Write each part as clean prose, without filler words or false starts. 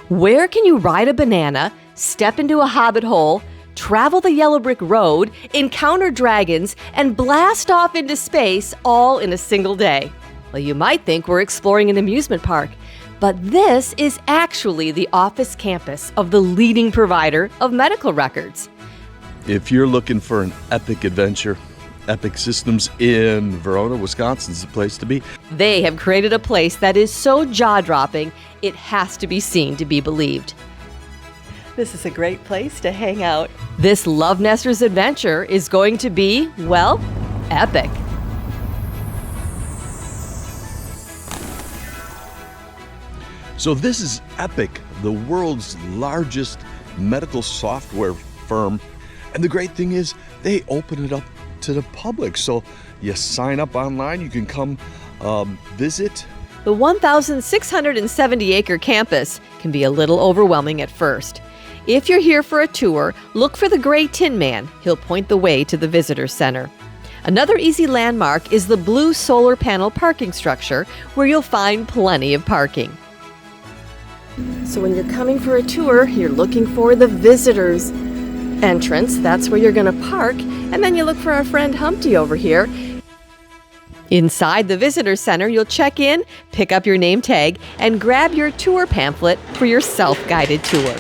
Where can you ride a banana, step into a hobbit hole, travel the yellow brick road, encounter dragons, and blast off into space all in a single day? Well, you might think we're exploring an amusement park, but this is actually the office campus of the leading provider of medical records. If you're looking for an epic adventure, Epic Systems in Verona, Wisconsin is the place to be. They have created a place that is so jaw-dropping, it has to be seen to be believed. This is a great place to hang out. This LoveNesters adventure is going to be, well, epic. So this is Epic, the world's largest medical software firm. And the great thing is they open it up to the public. So you sign up online, you can come visit. The 1,670-acre campus can be a little overwhelming at first. If you're here for a tour, look for the Gray Tin Man. He'll point the way to the visitor center. Another easy landmark is the blue solar panel parking structure, where you'll find plenty of parking. So when you're coming for a tour, you're looking for the visitors entrance. That's where you're going to park, and then you look for our friend Humpty over here. Inside the visitor center, you'll check in, pick up your name tag, and grab your tour pamphlet for your self-guided tour.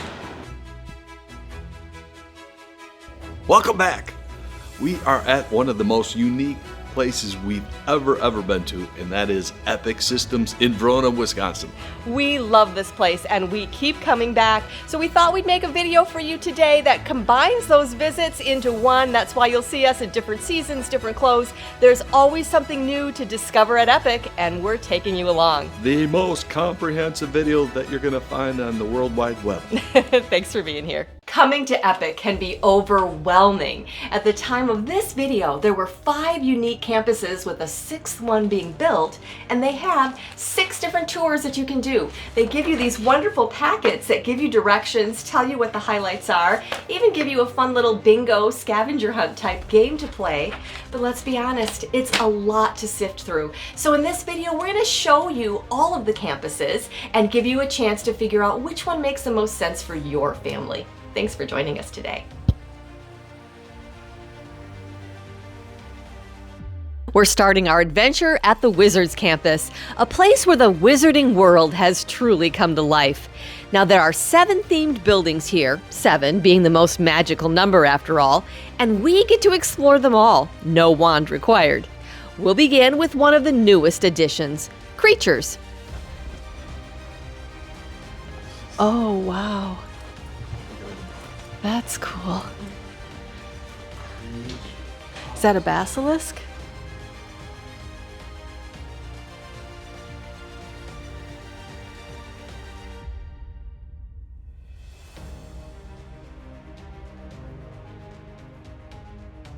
Welcome back. We are at one of the most unique places we've ever been to, and that is Epic Systems in Verona, Wisconsin. We love this place and we keep coming back, so we thought we'd make a video for you today that combines those visits into one. That's why you'll see us at different seasons, different clothes. There's always something new to discover at Epic, and we're taking you along. The most comprehensive video that you're going to find on the World Wide Web. Thanks for being here. Coming to Epic can be overwhelming. At the time of this video, there were 5 unique campuses with a 6th one being built, and they have 6 different tours that you can do. They give you these wonderful packets that give you directions, tell you what the highlights are, even give you a fun little bingo scavenger hunt type game to play. But let's be honest, it's a lot to sift through. So in this video, we're going to show you all of the campuses and give you a chance to figure out which one makes the most sense for your family. Thanks for joining us today. We're starting our adventure at the Wizards campus, a place where the wizarding world has truly come to life. Now, there are 7 themed buildings here, 7 being the most magical number after all, and we get to explore them all, no wand required. We'll begin with one of the newest additions, creatures. Oh, wow. That's cool. Is that a basilisk?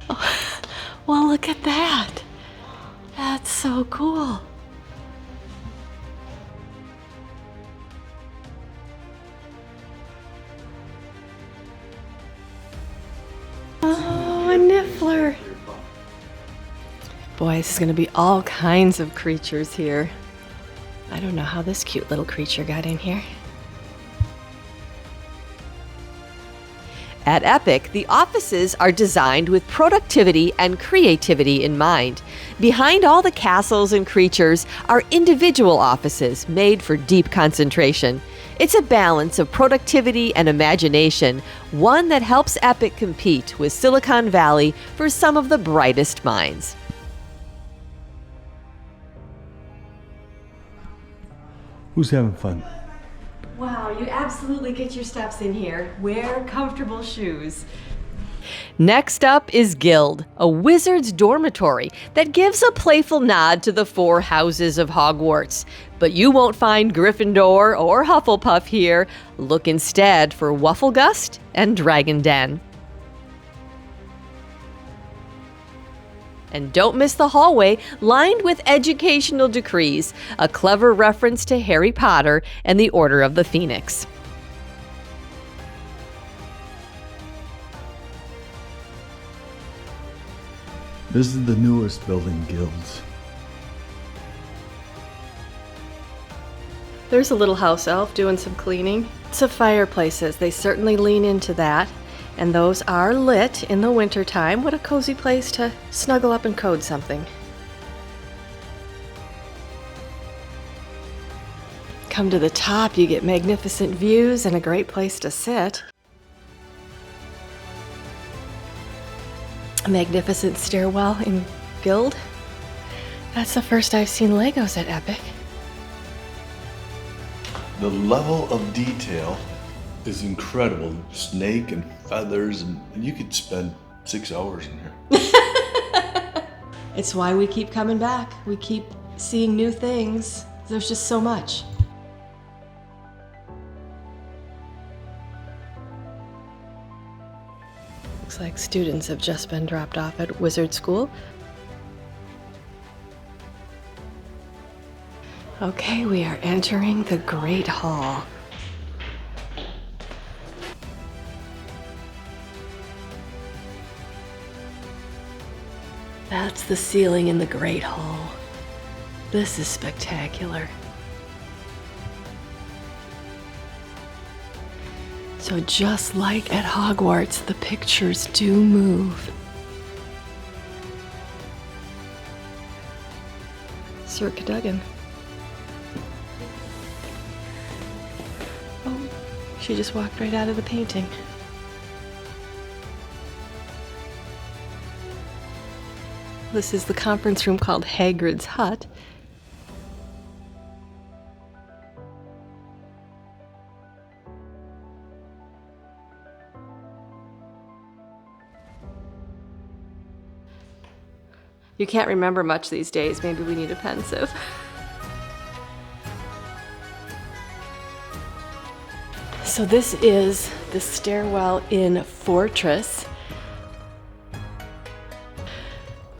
Oh, well, look at that. That's so cool. Oh, a niffler. Boy, this is going to be all kinds of creatures here. I don't know how this cute little creature got in here. At Epic, the offices are designed with productivity and creativity in mind. Behind all the castles and creatures are individual offices made for deep concentration. It's a balance of productivity and imagination, one that helps Epic compete with Silicon Valley for some of the brightest minds. Who's having fun? Wow, you absolutely get your steps in here. Wear comfortable shoes. Next up is Guild, a wizard's dormitory that gives a playful nod to the 4 houses of Hogwarts. But you won't find Gryffindor or Hufflepuff here. Look instead for Wufflegust and Dragon Den. And don't miss the hallway lined with educational decrees, a clever reference to Harry Potter and the Order of the Phoenix. This is the newest building, Guilds. There's a little house elf doing some cleaning. Lots of fireplaces. They certainly lean into that. And those are lit in the wintertime. What a cozy place to snuggle up and code something. Come to the top, you get magnificent views and a great place to sit. A magnificent stairwell in Guild. That's the first I've seen Legos at Epic. The level of detail is incredible. Snake and feathers, and you could spend 6 hours in here. It's why we keep coming back. We keep seeing new things. There's just so much. Looks like students have just been dropped off at Wizard School. Okay, we are entering the Great Hall. That's the ceiling in the Great Hall. This is spectacular. So just like at Hogwarts, the pictures do move. Sir Cadogan. Oh, she just walked right out of the painting. This is the conference room called Hagrid's Hut. You can't remember much these days. Maybe we need a pensive. So this is the stairwell in Fortress.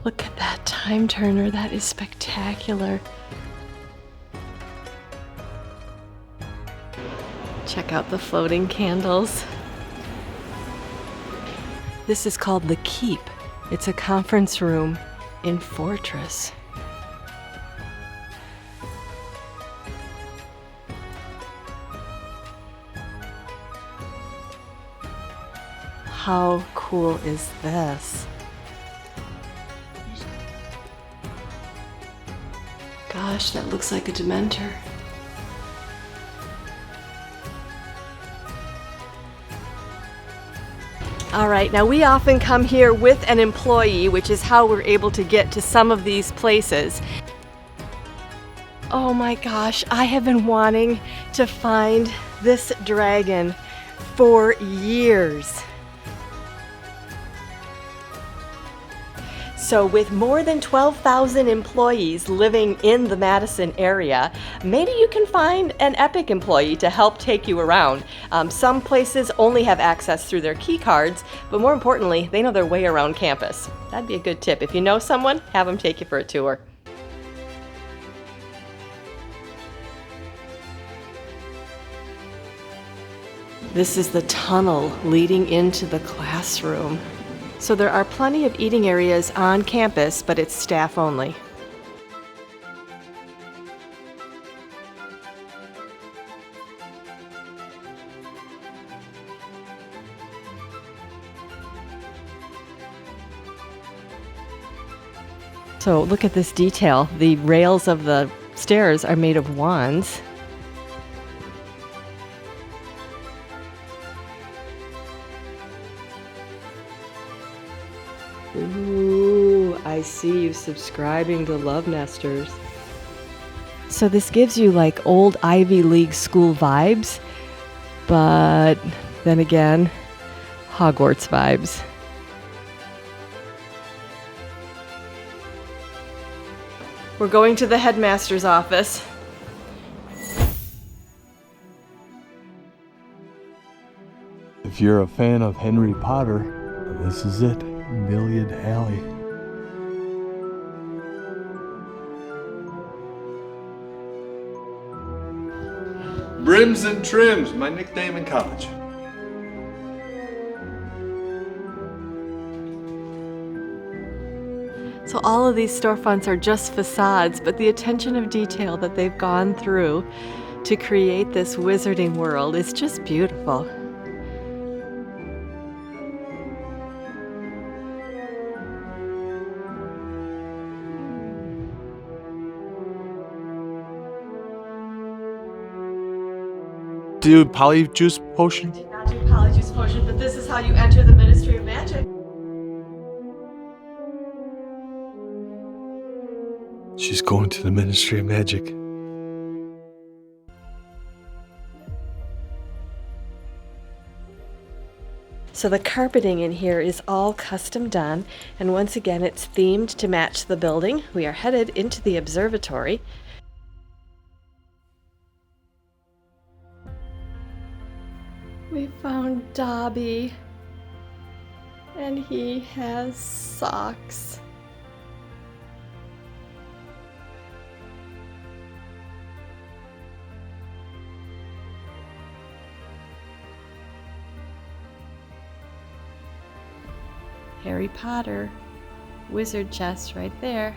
Look at that time turner. That is spectacular. Check out the floating candles. This is called the Keep. It's a conference room in Fortress. How cool is this? Gosh, that looks like a Dementor. All right, now we often come here with an employee, which is how we're able to get to some of these places. Oh my gosh, I have been wanting to find this dragon for years. So with more than 12,000 employees living in the Madison area, maybe you can find an Epic employee to help take you around. Some places only have access through their key cards, but more importantly, they know their way around campus. That'd be a good tip. If you know someone, have them take you for a tour. This is the tunnel leading into the classroom. So there are plenty of eating areas on campus, but it's staff only. So look at this detail. The rails of the stairs are made of wands. Ooh, I see you subscribing to LoveNesters. So this gives you like old Ivy League school vibes, but then again, Hogwarts vibes. We're going to the headmaster's office. If you're a fan of Harry Potter, this is it. Dillyd Alley. Brims and Trims, my nickname in college. So all of these storefronts are just facades, but the attention of detail that they've gone through to create this wizarding world is just beautiful. Do polyjuice potion? I did not do polyjuice potion, but this is how you enter the Ministry of Magic. She's going to the Ministry of Magic. So the carpeting in here is all custom done, and once again it's themed to match the building. We are headed into the observatory. We found Dobby, and he has socks. Harry Potter wizard chest right there.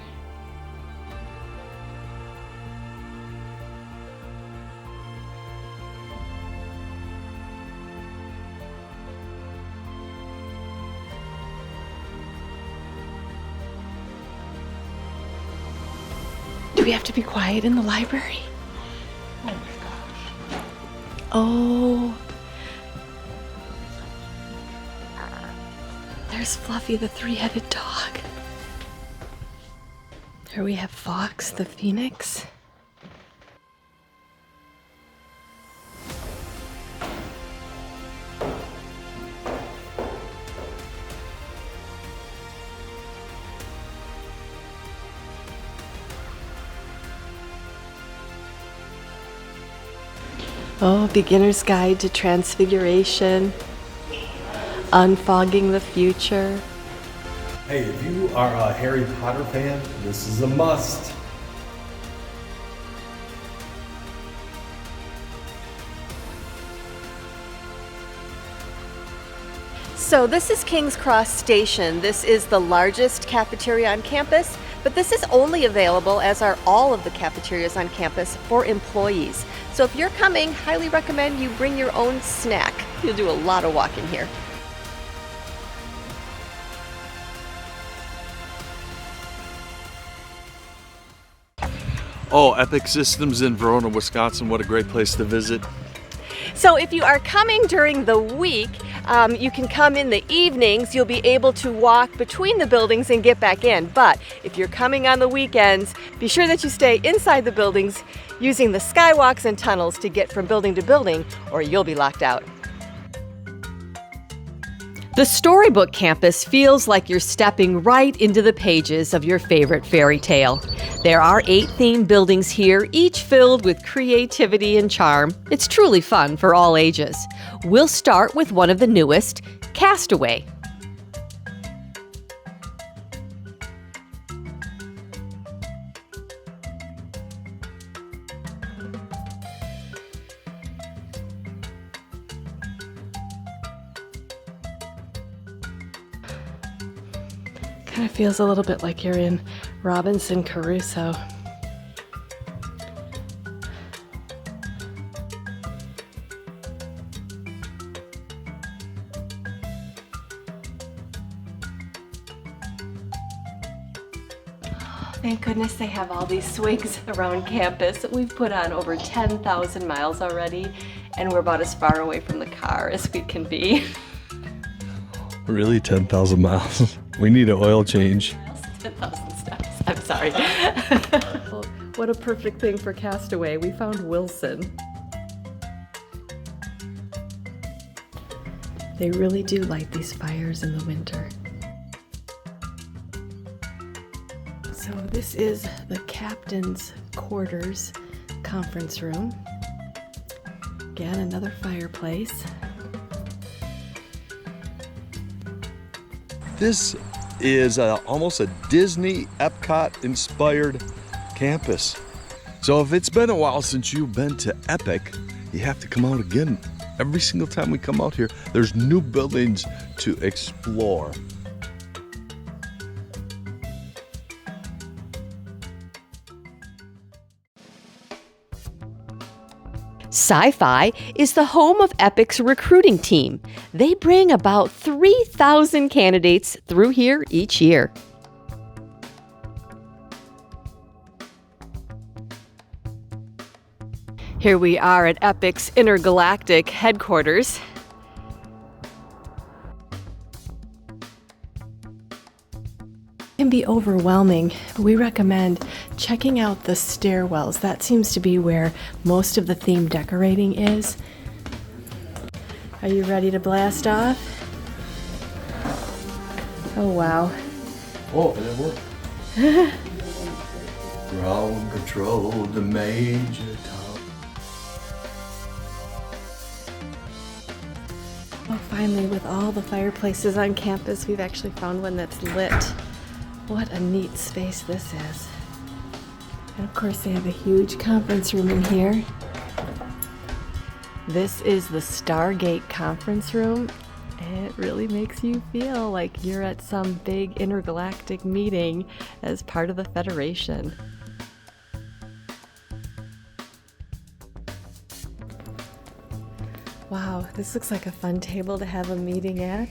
Do we have to be quiet in the library? Oh my gosh. Oh. There's Fluffy, the three-headed dog. Here we have Fox, the phoenix. Oh, Beginner's Guide to Transfiguration. Unfogging the Future. Hey, if you are a Harry Potter fan, this is a must. So this is King's Cross Station. This is the largest cafeteria on campus, but this is only available, as are all of the cafeterias on campus, for employees. So if you're coming, highly recommend you bring your own snack. You'll do a lot of walking here. Oh, Epic Systems in Verona, Wisconsin. What a great place to visit. So if you are coming during the week, you can come in the evenings. You'll be able to walk between the buildings and get back in. But if you're coming on the weekends, be sure that you stay inside the buildings using the skywalks and tunnels to get from building to building, or you'll be locked out. The Storybook campus feels like you're stepping right into the pages of your favorite fairy tale. There are 8 themed buildings here, each filled with creativity and charm. It's truly fun for all ages. We'll start with one of the newest, Castaway. Kind of feels a little bit like you're in Robinson Crusoe. Thank goodness they have all these swigs around campus. We've put on over 10,000 miles already, and we're about as far away from the car as we can be. Really, 10,000 miles? We need an oil change. 10,000 steps. I'm sorry. What a perfect thing for Castaway. We found Wilson. They really do light these fires in the winter. So this is the captain's quarters conference room. Again, another fireplace. This is almost a Disney Epcot-inspired campus. So if it's been a while since you've been to Epic, you have to come out again. Every single time we come out here, there's new buildings to explore. Sci Fi is the home of Epic's recruiting team. They bring about 3,000 candidates through here each year. Here we are at Epic's intergalactic headquarters. It can be overwhelming. We recommend checking out the stairwells. That seems to be where most of the theme decorating is. Are you ready to blast off? Oh wow. Oh, it worked. Ground control the major top. Oh, finally, with all the fireplaces on campus, we've actually found one that's lit. What a neat space this is. And of course, they have a huge conference room in here. This is the Stargate conference room. It really makes you feel like you're at some big intergalactic meeting as part of the Federation. Wow, this looks like a fun table to have a meeting at.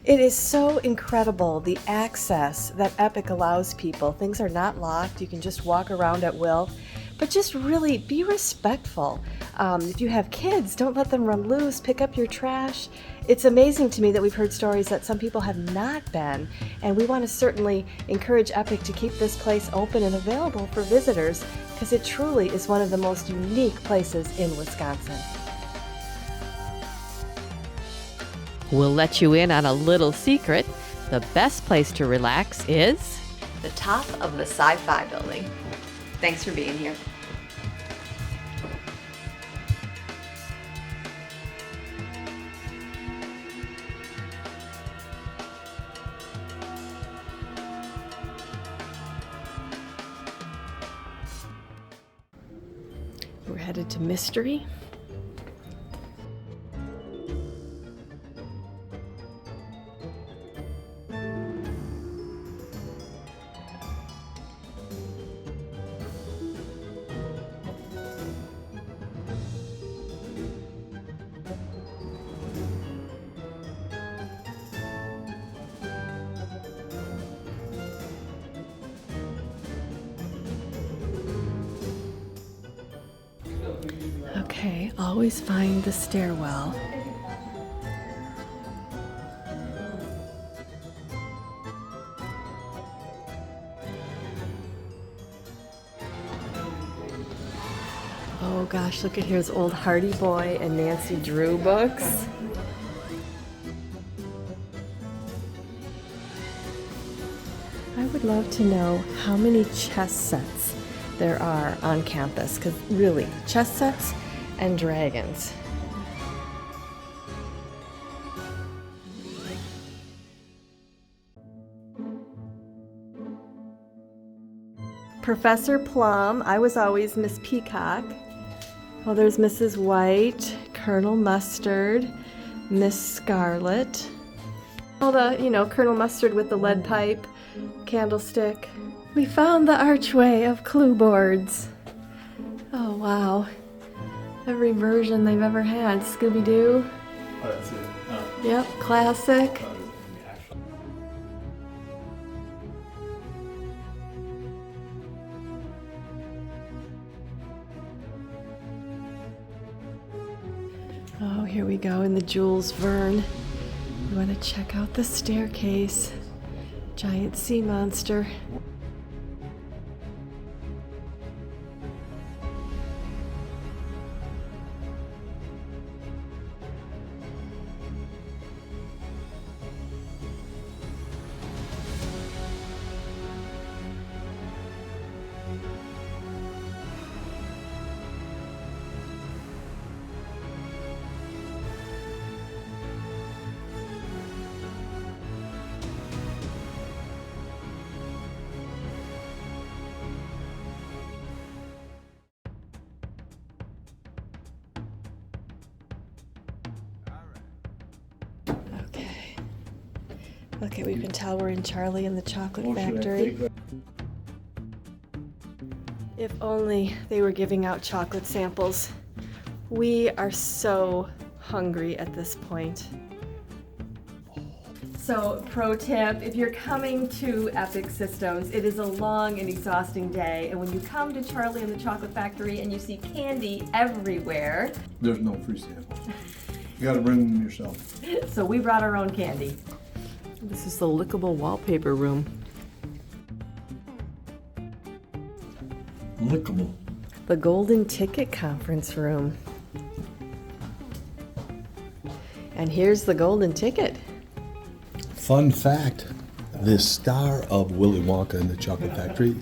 It is so incredible, the access that Epic allows people. Things are not locked. You can just walk around at will, but just really be respectful. If you have kids, don't let them run loose. Pick up your trash. It's amazing to me that we've heard stories that some people have not been, and we want to certainly encourage Epic to keep this place open and available for visitors because it truly is one of the most unique places in Wisconsin. We'll let you in on a little secret. The best place to relax is the top of the Sci Fi building. Thanks for being here. We're headed to Mystery. Okay, always find the stairwell. Oh gosh, look at here's old Hardy Boy and Nancy Drew books. I would love to know how many chess sets there are on campus, because really, chess sets and dragons. Professor Plum, I was always Miss Peacock. Well, there's Mrs. White, Colonel Mustard, Miss Scarlet. All the, Colonel Mustard with the lead pipe, candlestick. We found the archway of clue boards. Oh, wow. Every version they've ever had. Scooby-Doo. Oh, that's it. Oh. Yep, classic. Oh, here we go in the Jules Verne. We want to check out the staircase. Giant sea monster. Okay, we can tell we're in Charlie and the Chocolate Factory. If only they were giving out chocolate samples. We are so hungry at this point. So, pro tip, if you're coming to Epic Systems, it is a long and exhausting day, and when you come to Charlie and the Chocolate Factory and you see candy everywhere... There's no free sample. You gotta bring them yourself. So we brought our own candy. This is the lickable wallpaper room. Lickable. The Golden Ticket Conference Room. And here's the Golden Ticket. Fun fact, the star of Willy Wonka and the Chocolate Factory,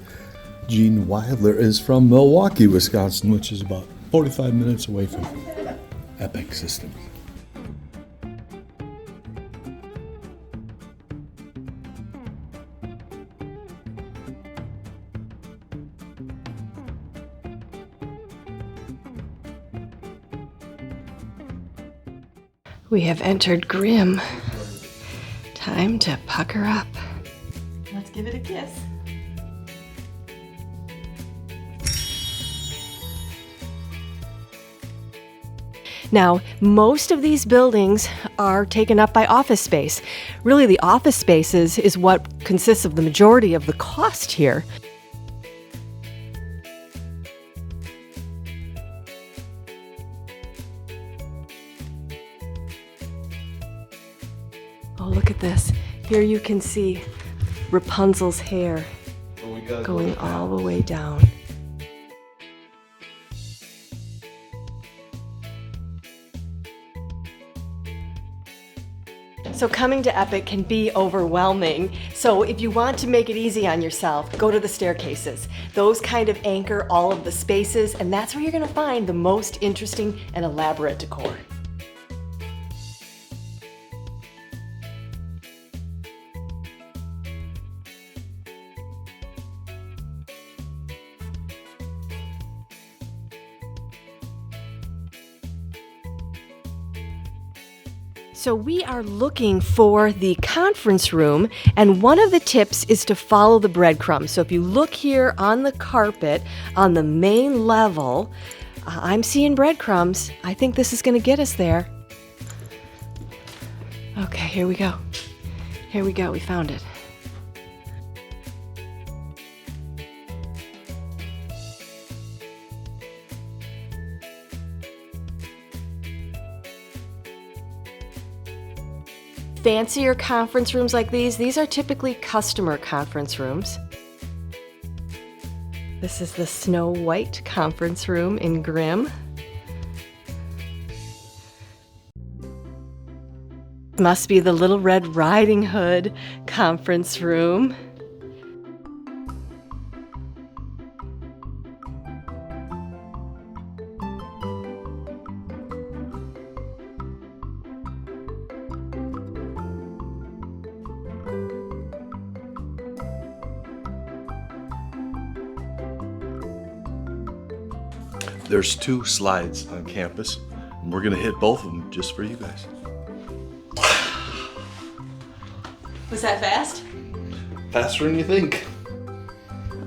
Gene Wilder, is from Milwaukee, Wisconsin, which is about 45 minutes away from Epic Systems. We have entered Grimm. Time to pucker up. Let's give it a kiss. Now, most of these buildings are taken up by office space. Really, the office spaces is what consists of the majority of the cost here. Oh, look at this. Here you can see Rapunzel's hair going all the way down. So coming to Epic can be overwhelming. So if you want to make it easy on yourself, go to the staircases. Those kind of anchor all of the spaces, and that's where you're going to find the most interesting and elaborate decor. So we are looking for the conference room, and one of the tips is to follow the breadcrumbs. So if you look here on the carpet on the main level, I'm seeing breadcrumbs. I think this is going to get us there. Okay, here we go. Here we go, we found it. Fancier conference rooms like these are typically customer conference rooms. This is the Snow White conference room in Grimm. Must be the Little Red Riding Hood conference room. There's 2 slides on campus, and we're gonna hit both of them just for you guys. Was that fast? Faster than you think.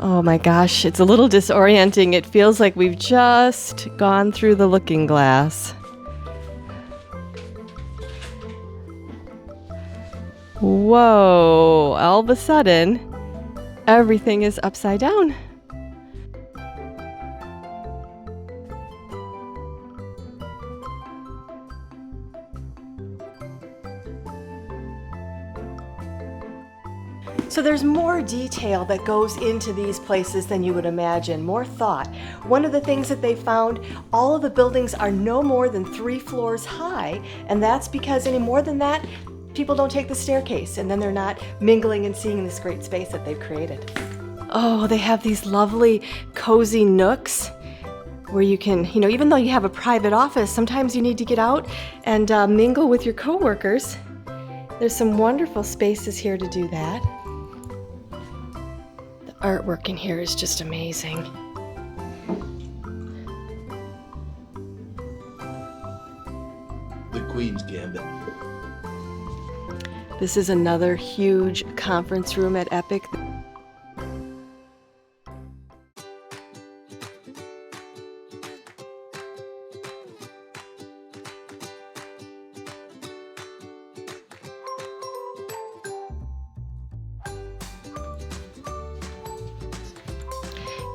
Oh my gosh, it's a little disorienting. It feels like we've just gone through the looking glass. Whoa, all of a sudden, everything is upside down. So there's more detail that goes into these places than you would imagine, more thought. One of the things that they found, all of the buildings are no more than 3 floors high, and that's because any more than that, people don't take the staircase, and then they're not mingling and seeing this great space that they've created. Oh, they have these lovely cozy nooks where you can, even though you have a private office, sometimes you need to get out and mingle with your coworkers. There's some wonderful spaces here to do that. Artwork in here is just amazing. The Queen's Gambit. This is another huge conference room at Epic.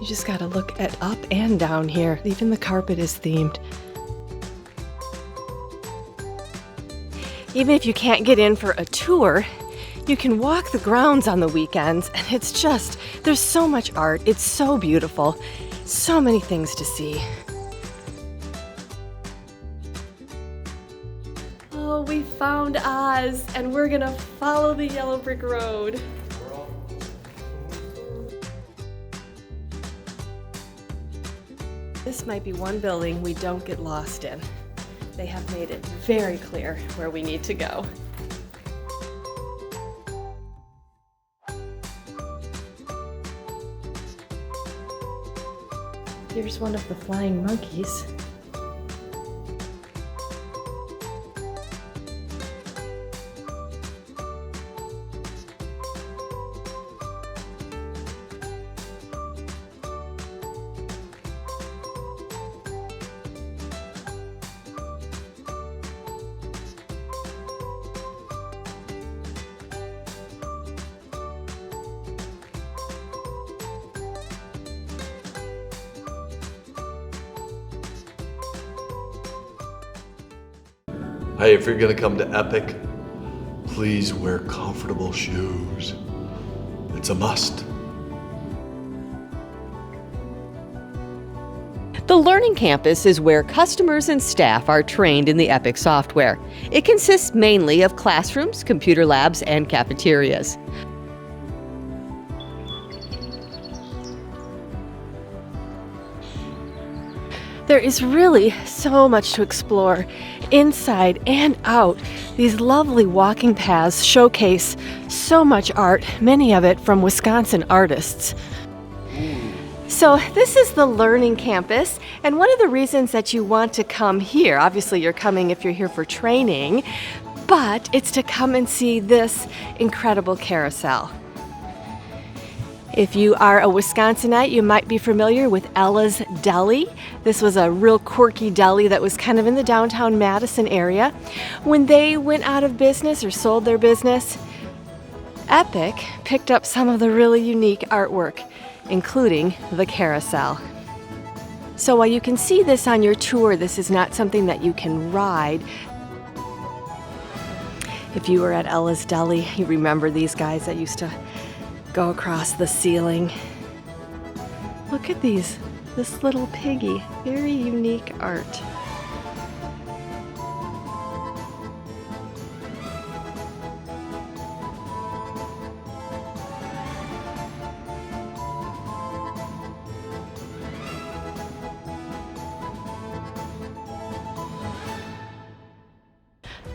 You just gotta look at up and down here. Even the carpet is themed. Even if you can't get in for a tour, you can walk the grounds on the weekends, and it's just, there's so much art. It's so beautiful. So many things to see. Oh, we found Oz, and we're gonna follow the yellow brick road. This might be one building we don't get lost in. They have made it very clear where we need to go. Here's one of the flying monkeys. Hey, if you're gonna come to Epic, please wear comfortable shoes. It's a must. The Learning Campus is where customers and staff are trained in the Epic software. It consists mainly of classrooms, computer labs, and cafeterias. There is really so much to explore inside and out. These lovely walking paths showcase so much art, many of it from Wisconsin artists. So this is the Learning Campus, and one of the reasons that you want to come here, obviously you're coming if you're here for training, but it's to come and see this incredible carousel. If you are a Wisconsinite, you might be familiar with Ella's Deli. This was a real quirky deli that was kind of in the downtown Madison area. When they went out of business or sold their business, Epic picked up some of the really unique artwork, including the carousel. So while you can see this on your tour, this is not something that you can ride. If you were at Ella's Deli, you remember these guys that used to go across the ceiling. Look at these, this little piggy, very unique art.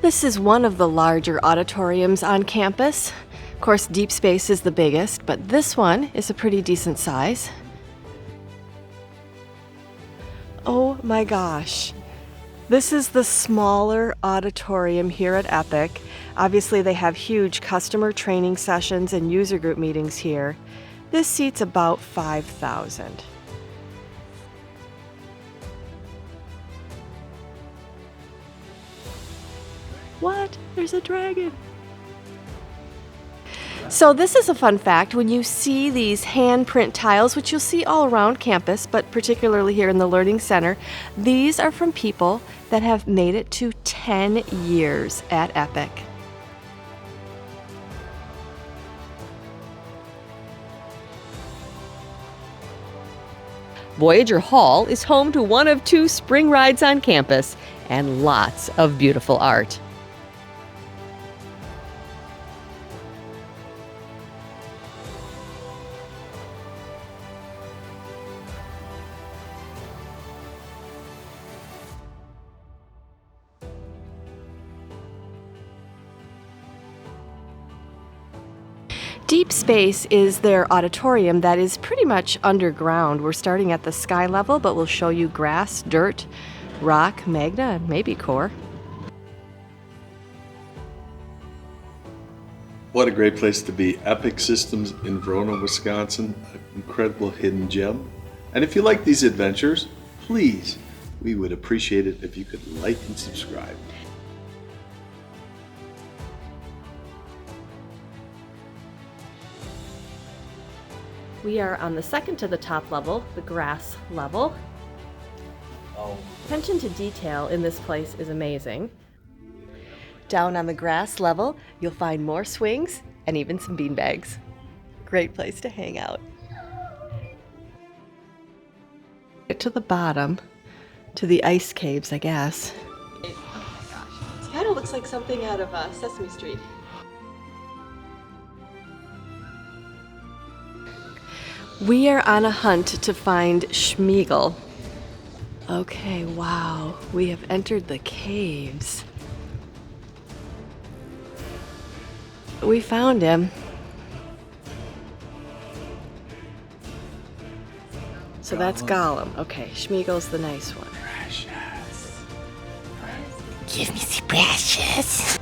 This is one of the larger auditoriums on campus. Of course, Deep Space is the biggest, but this one is a pretty decent size. Oh my gosh. This is the smaller auditorium here at Epic. Obviously, they have huge customer training sessions and user group meetings here. This seats about 5,000. What? There's a dragon. So this is a fun fact. When you see these handprint tiles, which you'll see all around campus, but particularly here in the Learning Center, these are from people that have made it to 10 years at Epic. Voyager Hall is home to one of 2 spring rides on campus and lots of beautiful art. Deep Space is their auditorium that is pretty much underground. We're starting at the sky level, but we'll show you grass, dirt, rock, magna, and maybe core. What a great place to be. Epic Systems in Verona, Wisconsin, an incredible hidden gem. And if you like these adventures, please, we would appreciate it if you could like and subscribe. We are on the second to the top level, the grass level. Attention to detail in this place is amazing. Down on the grass level, you'll find more swings and even some beanbags. Great place to hang out. Get to the bottom, to the ice caves, I guess. Oh my gosh, it kind of looks like something out of Sesame Street. We are on a hunt to find Schmeagol. Okay, wow, we have entered the caves. We found him. So that's Gollum. Okay, Schmeagol's the nice one. Precious. Give me the precious.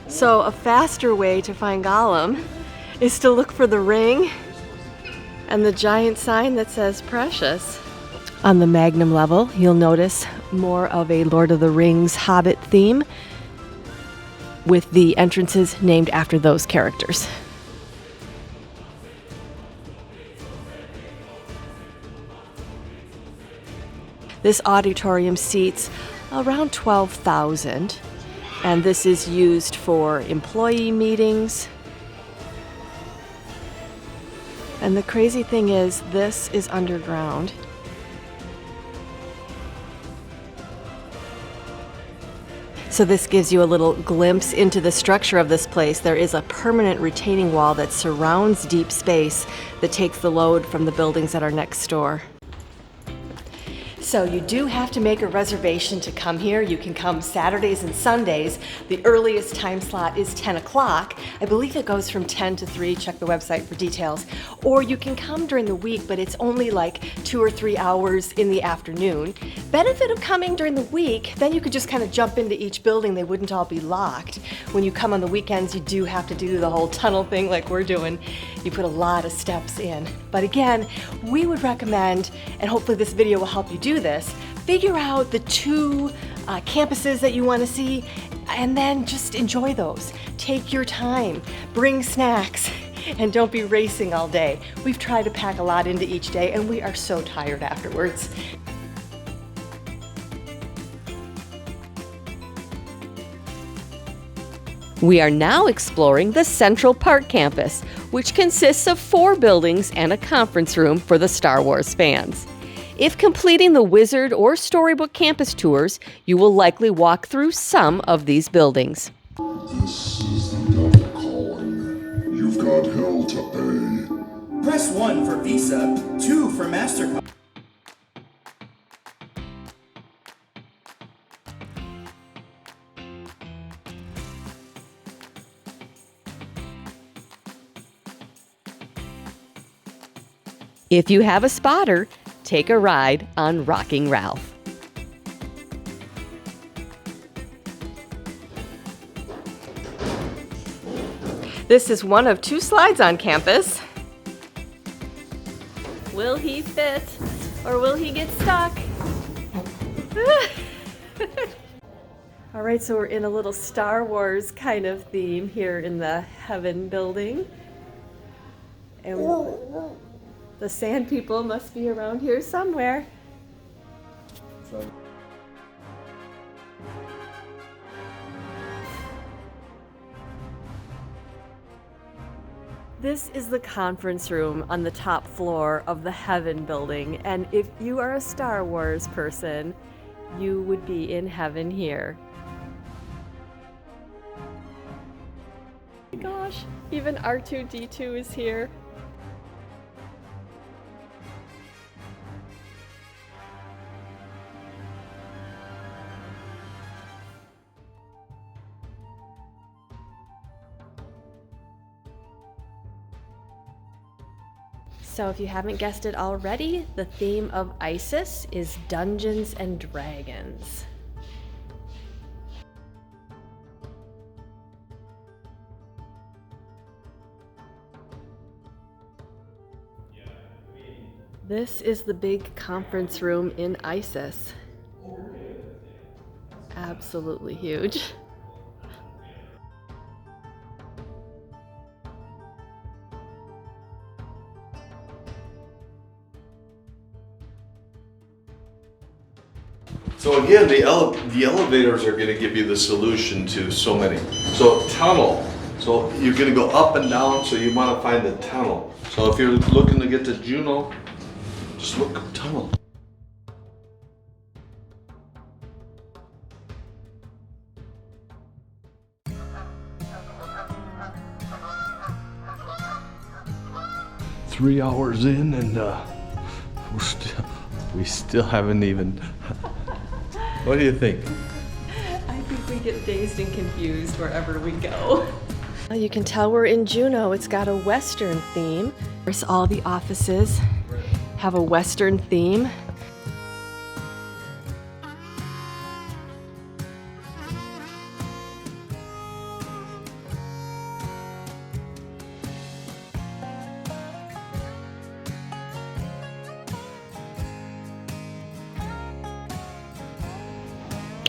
So a faster way to find Gollum is to look for the ring and the giant sign that says precious. On the Magnum level, you'll notice more of a Lord of the Rings Hobbit theme with the entrances named after those characters. This auditorium seats around 12,000, and this is used for employee meetings. And the crazy thing is, this is underground. So this gives you a little glimpse into the structure of this place. There is a permanent retaining wall that surrounds deep space that takes the load from the buildings that are next door. So you do have to make a reservation to come here. You can come Saturdays and Sundays. The earliest time slot is 10 o'clock. I believe it goes from 10 to 3. Check the website for details. Or you can come during the week, but it's only like 2 or 3 hours in the afternoon. Benefit of coming during the week, then you could just kind of jump into each building. They wouldn't all be locked. When you come on the weekends, you do have to do the whole tunnel thing like we're doing. You put a lot of steps in. But again, we would recommend, and hopefully this video will help you do this, figure out the 2 campuses that you want to see and then just enjoy those. Take your time, bring snacks, and don't be racing all day. We've tried to pack a lot into each day and we are so tired afterwards. We are now exploring the Central Park campus, which consists of 4 buildings and a conference room for the Star Wars fans. If completing the Wizard or Storybook campus tours, you will likely walk through some of these buildings. This is the double calling. You've got hell to pay. Press 1 for Visa, 2 for MasterCard. If you have a spotter, take a ride on Rocking Ralph. This is one of 2 slides on campus. Will he fit or will he get stuck? All right, so we're in a little Star Wars kind of theme here in the Heaven building. And the sand people must be around here somewhere. This is the conference room on the top floor of the Heaven building, and if you are a Star Wars person, you would be in heaven here. Oh my gosh, even R2-D2 is here. So if you haven't guessed it already, the theme of Isis is Dungeons and Dragons. This is the big conference room in Isis. Absolutely huge. So again, the elevators are going to give you the solution to so many. So tunnel. So you're going to go up and down, so you want to find the tunnel. So if you're looking to get to Juno, just look up tunnel. Three hours in, and we still haven't even. What do you think? I think we get dazed and confused wherever we go. You can tell we're in Juno. It's got a Western theme. Of course, all the offices have a Western theme.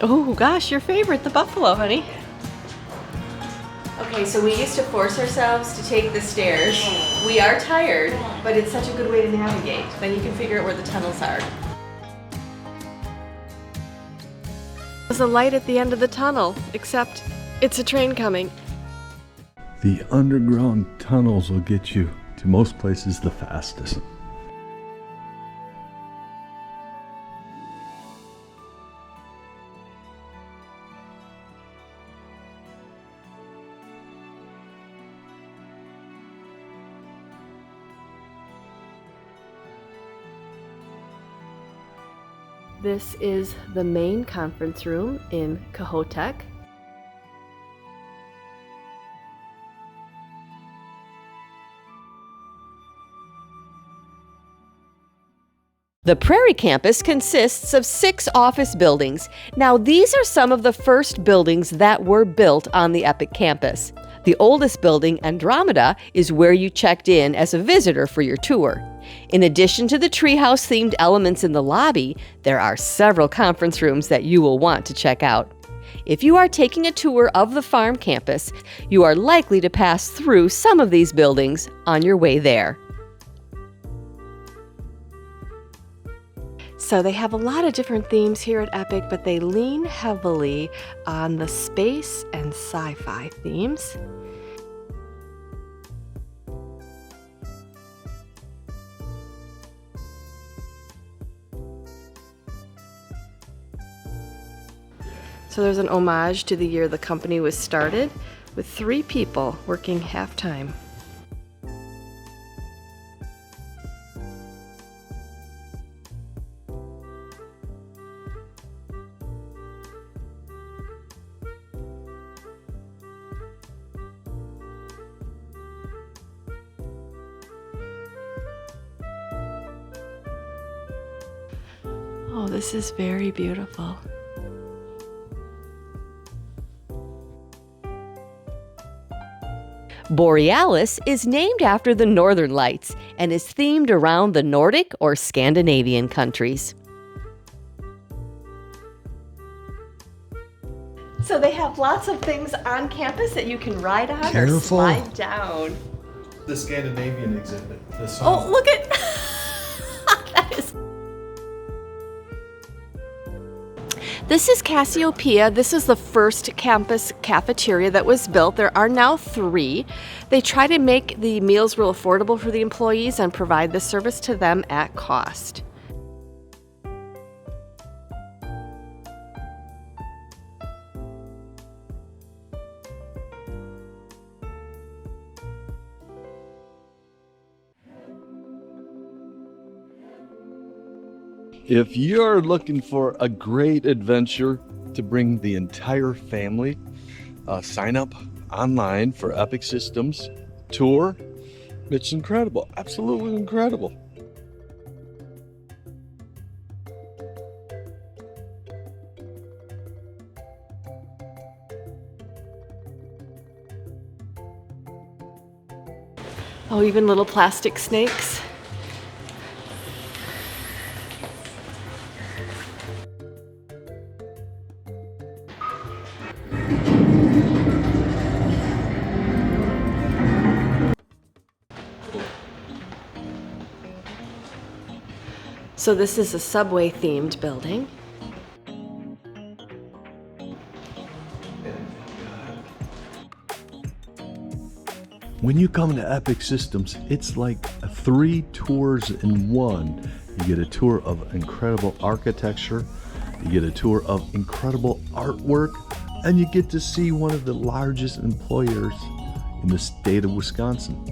Oh gosh, your favorite, the buffalo, honey. Okay, so we used to force ourselves to take the stairs. We are tired, but it's such a good way to navigate. Then you can figure out where the tunnels are. There's a light at the end of the tunnel, except it's a train coming. The underground tunnels will get you to most places the fastest. This is the main conference room in Kohoutek. The Prairie campus consists of 6 office buildings. Now, these are some of the first buildings that were built on the Epic campus. The oldest building, Andromeda, is where you checked in as a visitor for your tour. In addition to the treehouse-themed elements in the lobby, there are several conference rooms that you will want to check out. If you are taking a tour of the farm campus, you are likely to pass through some of these buildings on your way there. So they have a lot of different themes here at Epic, but they lean heavily on the space and sci-fi themes. So there's an homage to the year the company was started, with 3 people working half-time. Oh, this is very beautiful. Borealis is named after the Northern Lights and is themed around the Nordic or Scandinavian countries. So they have lots of things on campus that you can ride on or slide down. The Scandinavian exhibit. Oh, look at that is. This is Cassiopeia. This is the first campus cafeteria that was built. There are now 3. They try to make the meals real affordable for the employees and provide the service to them at cost. If you're looking for a great adventure to bring the entire family, sign up online for Epic Systems Tour. It's incredible, absolutely incredible. Oh, even little plastic snakes. So this is a subway-themed building. When you come to Epic Systems, it's like 3 tours in one. You get a tour of incredible architecture, you get a tour of incredible artwork, and you get to see one of the largest employers in the state of Wisconsin.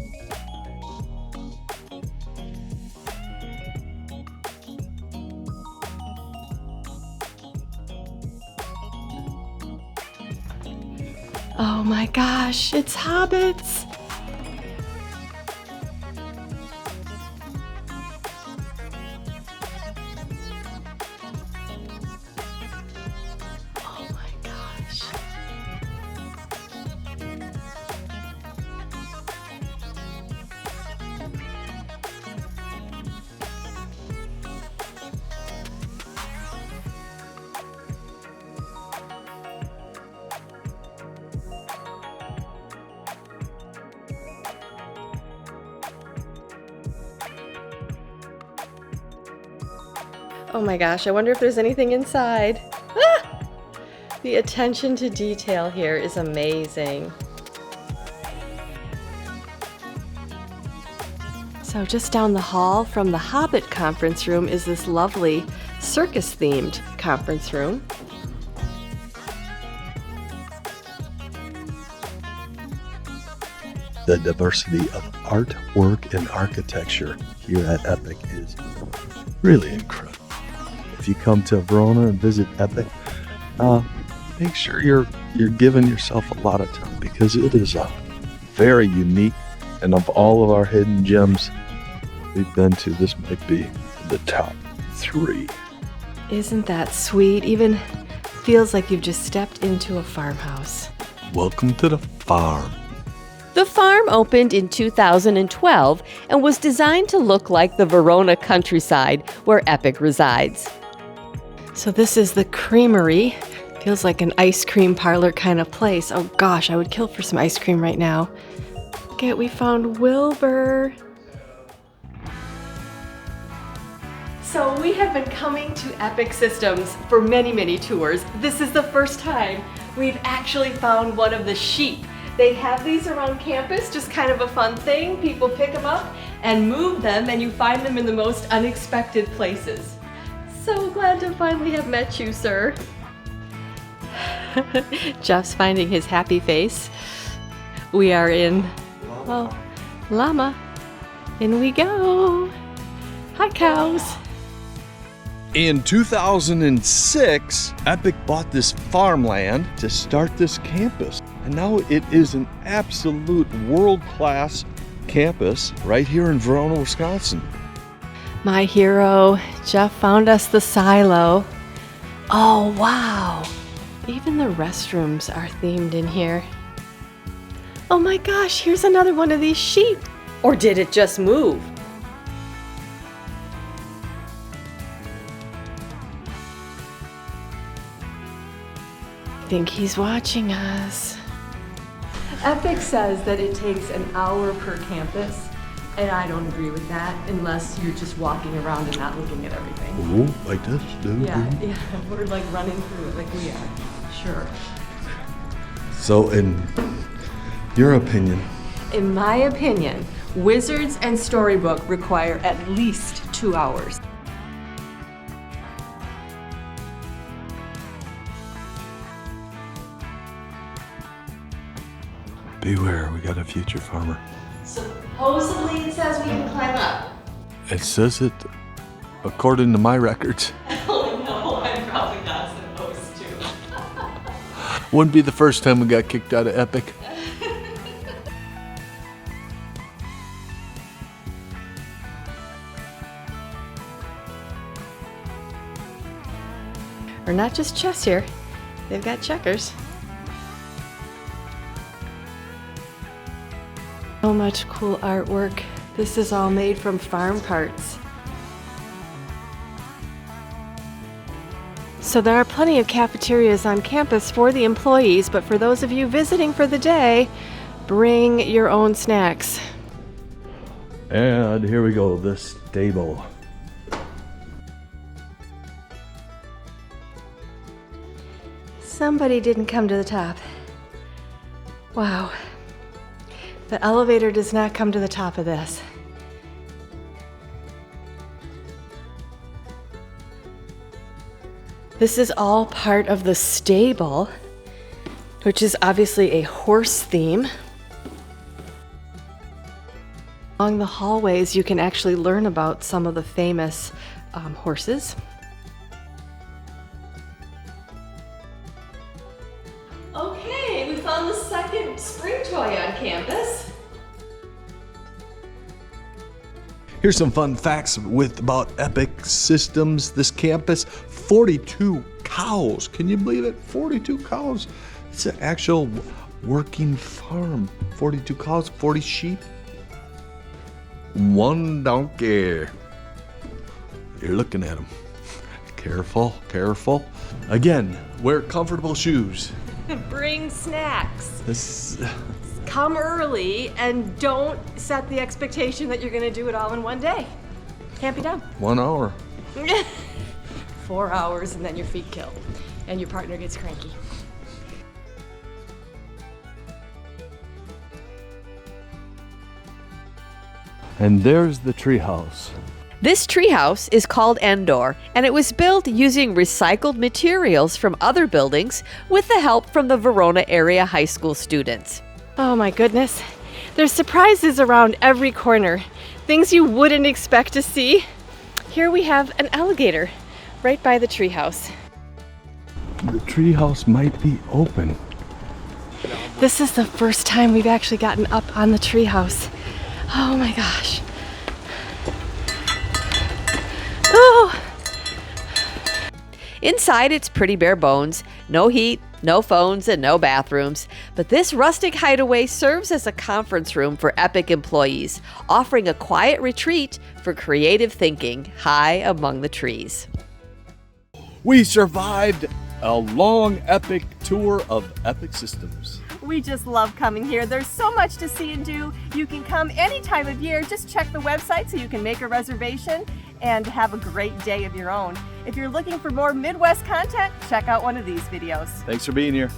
Oh my gosh, it's hobbits! Oh my gosh. Oh my gosh, I wonder if there's anything inside. Ah! The attention to detail here is amazing. So just down the hall from the Hobbit conference room is this lovely circus-themed conference room. The diversity of artwork and architecture here at Epic is really incredible. If you come to Verona and visit Epic, make sure you're giving yourself a lot of time, because it is a very unique, and of all of our hidden gems we've been to, this might be the top 3. Isn't that sweet? Even feels like you've just stepped into a farmhouse. Welcome to the farm. The farm opened in 2012 and was designed to look like the Verona countryside where Epic resides. So this is the creamery. Feels like an ice cream parlor kind of place. Oh gosh, I would kill for some ice cream right now. Okay, we found Wilbur. So we have been coming to Epic Systems for many, many tours. This is the first time we've actually found one of the sheep. They have these around campus, just kind of a fun thing. People pick them up and move them, and you find them in the most unexpected places. So glad to finally have met you, sir. Jeff's finding his happy face. We are in, well, llama. In we go. Hi, cows. In 2006, Epic bought this farmland to start this campus. And now it is an absolute world-class campus right here in Verona, Wisconsin. My hero, Jeff found us the silo. Oh, wow. Even the restrooms are themed in here. Oh my gosh, here's another one of these sheep. Or did it just move? I think he's watching us. Epic says that it takes an hour per campus, and I don't agree with that unless you're just walking around and not looking at everything. Oh, like this, dude. Yeah, we're like running through it like we are. Sure. So in your opinion? In my opinion, Wizards and Storybook require at least 2 hours. Beware, we got a future farmer. Supposedly it says we can climb up. It says it according to my records. Oh no, I'm probably not supposed to. Wouldn't be the first time we got kicked out of Epic. Or not just chess here, they've got checkers. So much cool artwork. This is all made from farm parts. So there are plenty of cafeterias on campus for the employees, but for those of you visiting for the day, bring your own snacks. And here we go, the stable. Somebody didn't come to the top. Wow. The elevator does not come to the top of this. This is all part of the stable, which is obviously a horse theme. Along the hallways, you can actually learn about some of the famous horses. Okay, we found the second spring toy on campus. Here's some fun facts about Epic Systems. This campus, 42 cows. Can you believe it? 42 cows. It's an actual working farm. 42 cows, 40 sheep, 1 donkey. You're looking at them. Careful, careful. Again, wear comfortable shoes. Bring snacks. This. Come early and don't set the expectation that you're gonna do it all in one day. Can't be done. 1 hour. 4 hours and then your feet kill and your partner gets cranky. And there's the treehouse. This treehouse is called Endor, and it was built using recycled materials from other buildings with the help from the Verona area high school students. Oh my goodness. There's surprises around every corner. Things you wouldn't expect to see. Here we have an alligator right by the treehouse. The treehouse might be open. This is the first time we've actually gotten up on the treehouse. Oh my gosh. Oh. Inside, it's pretty bare bones, no heat, no phones, and no bathrooms. But this rustic hideaway serves as a conference room for Epic employees, offering a quiet retreat for creative thinking high among the trees. We survived a long epic tour of Epic Systems. We just love coming here. There's so much to see and do. You can come any time of year. Just check the website so you can make a reservation and have a great day of your own. If you're looking for more Midwest content, check out one of these videos. Thanks for being here.